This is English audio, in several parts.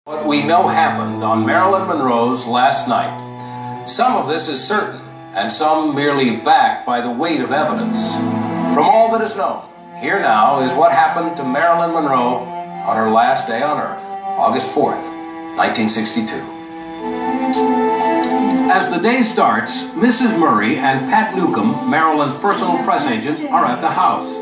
What we know happened on Marilyn Monroe's last night. Some of this is certain, and some merely backed by the weight of evidence. From all that is known, here now is what happened to Marilyn Monroe on her last day on Earth, August 4th, 1962. As the day starts, Mrs. Murray and Pat Newcomb, Marilyn's personal press agent, are at the house.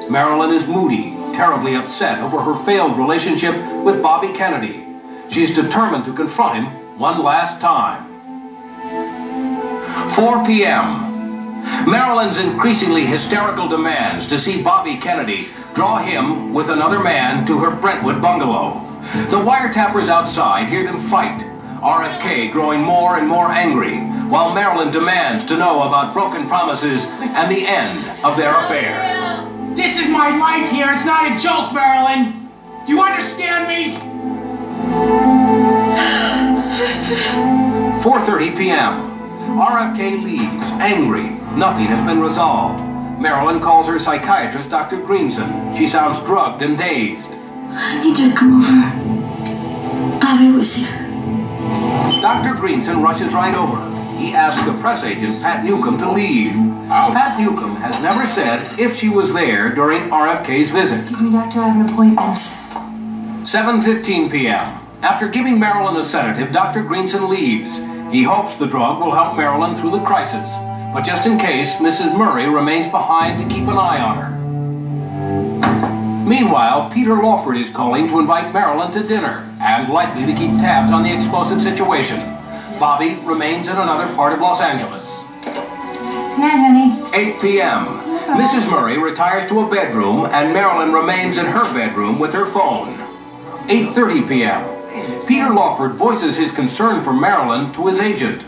Marilyn is moody, terribly upset over her failed relationship with Bobby Kennedy. She's determined to confront him one last time. 4 p.m. Marilyn's increasingly hysterical demands to see Bobby Kennedy draw him with another man to her Brentwood bungalow. The wiretappers outside hear them fight, RFK growing more and more angry, while Marilyn demands to know about broken promises and the end of their affair. This is my life here. It's not a joke, Marilyn. Do you understand me? 4:30 p.m. RFK leaves, angry. Nothing has been resolved. Marilyn calls her psychiatrist, Dr. Greenson. She sounds drugged and dazed. I need you to come over. Bobby was here. Dr. Greenson rushes right over. He asks the press agent, Pat Newcomb, to leave. Pat Newcomb has never said if she was there during RFK's visit. Excuse me, doctor, I have an appointment. 7:15 p.m. After giving Marilyn a sedative, Dr. Greenson leaves. He hopes the drug will help Marilyn through the crisis. But just in case, Mrs. Murray remains behind to keep an eye on her. Meanwhile, Peter Lawford is calling to invite Marilyn to dinner and likely to keep tabs on the explosive situation. Bobby remains in another part of Los Angeles. Come on, honey. 8 p.m. Mrs. Murray retires to a bedroom and Marilyn remains in her bedroom with her phone. 8:30 p.m. Peter Lawford voices his concern for Marilyn to his agent.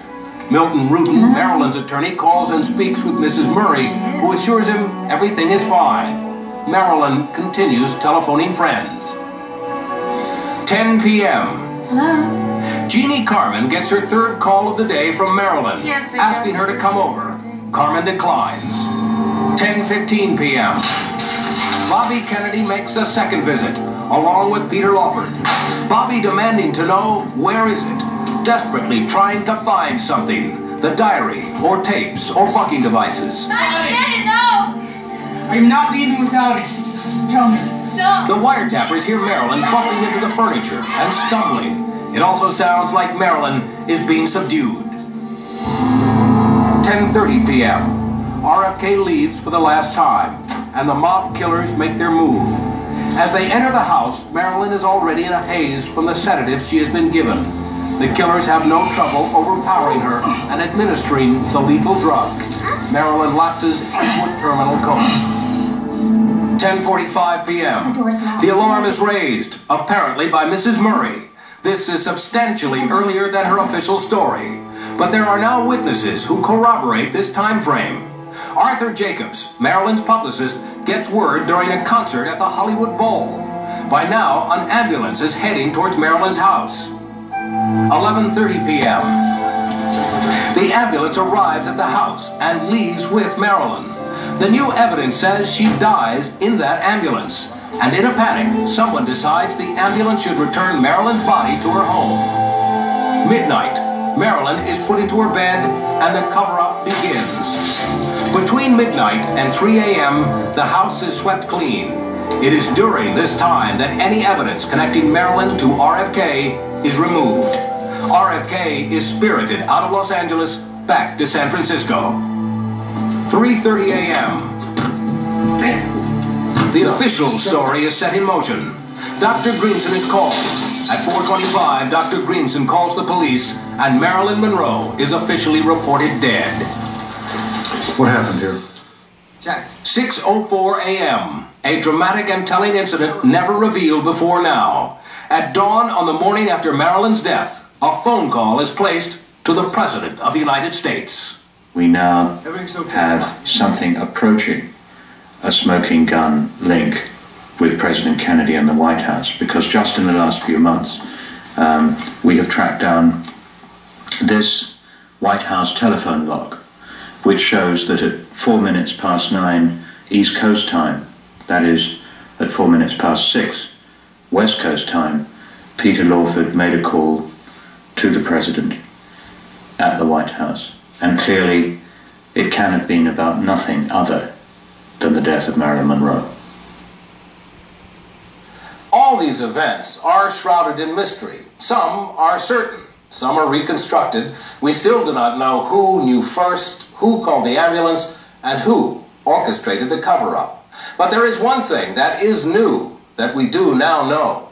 Milton Rudin, Marilyn's attorney, calls and speaks with Mrs. Murray, who assures him everything is fine. Marilyn continues telephoning friends. 10 p.m. Hello? Jeannie Carmen gets her third call of the day from Marilyn, asking her to come over. Carmen declines. 10:15 p.m. Bobby Kennedy makes a second visit, along with Peter Lawford. Bobby demanding to know where is it, desperately trying to find something, the diary, or tapes, or bucking devices. No! I'm not leaving without it. Tell me. No. The wiretappers hear Marilyn bumping into the furniture and stumbling. It also sounds like Marilyn is being subdued. 10:30 p.m. RFK leaves for the last time, and the mob killers make their move. As they enter the house, Marilyn is already in a haze from the sedatives she has been given. The killers have no trouble overpowering her and administering the lethal drug. Marilyn lapses into a terminal coma. 10:45 p.m. The alarm is raised, apparently by Mrs. Murray. This is substantially earlier than her official story. But there are now witnesses who corroborate this time frame. Arthur Jacobs, Marilyn's publicist, gets word during a concert at the Hollywood Bowl. By now, an ambulance is heading towards Marilyn's house. 11:30 p.m. The ambulance arrives at the house and leaves with Marilyn. The new evidence says she dies in that ambulance. And in a panic, someone decides the ambulance should return Marilyn's body to her home. Midnight. Marilyn is put into her bed and the cover-up begins. Between midnight and 3 a.m., the house is swept clean. It is during this time that any evidence connecting Marilyn to RFK is removed. RFK is spirited out of Los Angeles back to San Francisco. 3:30 a.m. The official story is set in motion. Dr. Greenson is called. At 4:25, Dr. Greenson calls the police, and Marilyn Monroe is officially reported dead. What happened here? 6:04 a.m. A dramatic and telling incident never revealed before now. At dawn on the morning after Marilyn's death, a phone call is placed to the President of the United States. We now have something approaching a smoking gun link with President Kennedy and the White House, because just in the last few months we have tracked down this White House telephone log, which shows that at 9 East Coast time, that is at 6 West Coast time, Peter Lawford made a call to the President at the White House. And clearly, it can have been about nothing other than the death of Marilyn Monroe. All these events are shrouded in mystery. Some are certain, some are reconstructed. We still do not know who knew first, who called the ambulance, and who orchestrated the cover-up. But there is one thing that is new that we do now know.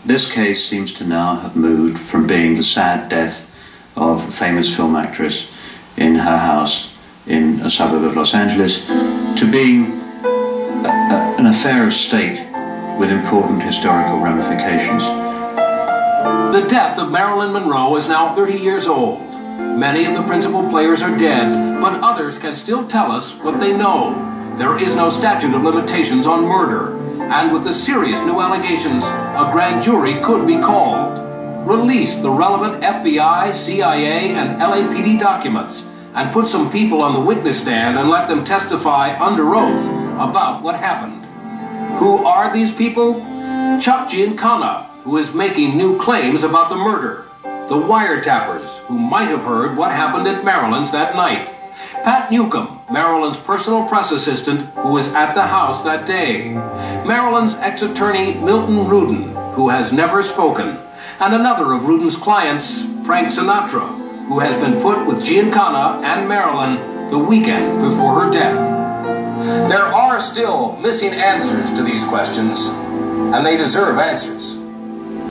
This case seems to now have moved from being the sad death of a famous film actress in her house in a suburb of Los Angeles to being an affair of state with important historical ramifications. The death of Marilyn Monroe is now 30 years old. Many of the principal players are dead, but others can still tell us what they know. There is no statute of limitations on murder, and with the serious new allegations, a grand jury could be called. Release the relevant FBI, CIA, and LAPD documents, and put some people on the witness stand and let them testify under oath about what happened. Who are these people? Chuck Giancana, who is making new claims about the murder. The wiretappers, who might have heard what happened at Marilyn's that night. Pat Newcomb, Marilyn's personal press assistant, who was at the house that day. Marilyn's ex-attorney, Milton Rudin, who has never spoken. And another of Rudin's clients, Frank Sinatra, who has been put with Giancana and Marilyn the weekend before her death. There are still missing answers to these questions, and they deserve answers.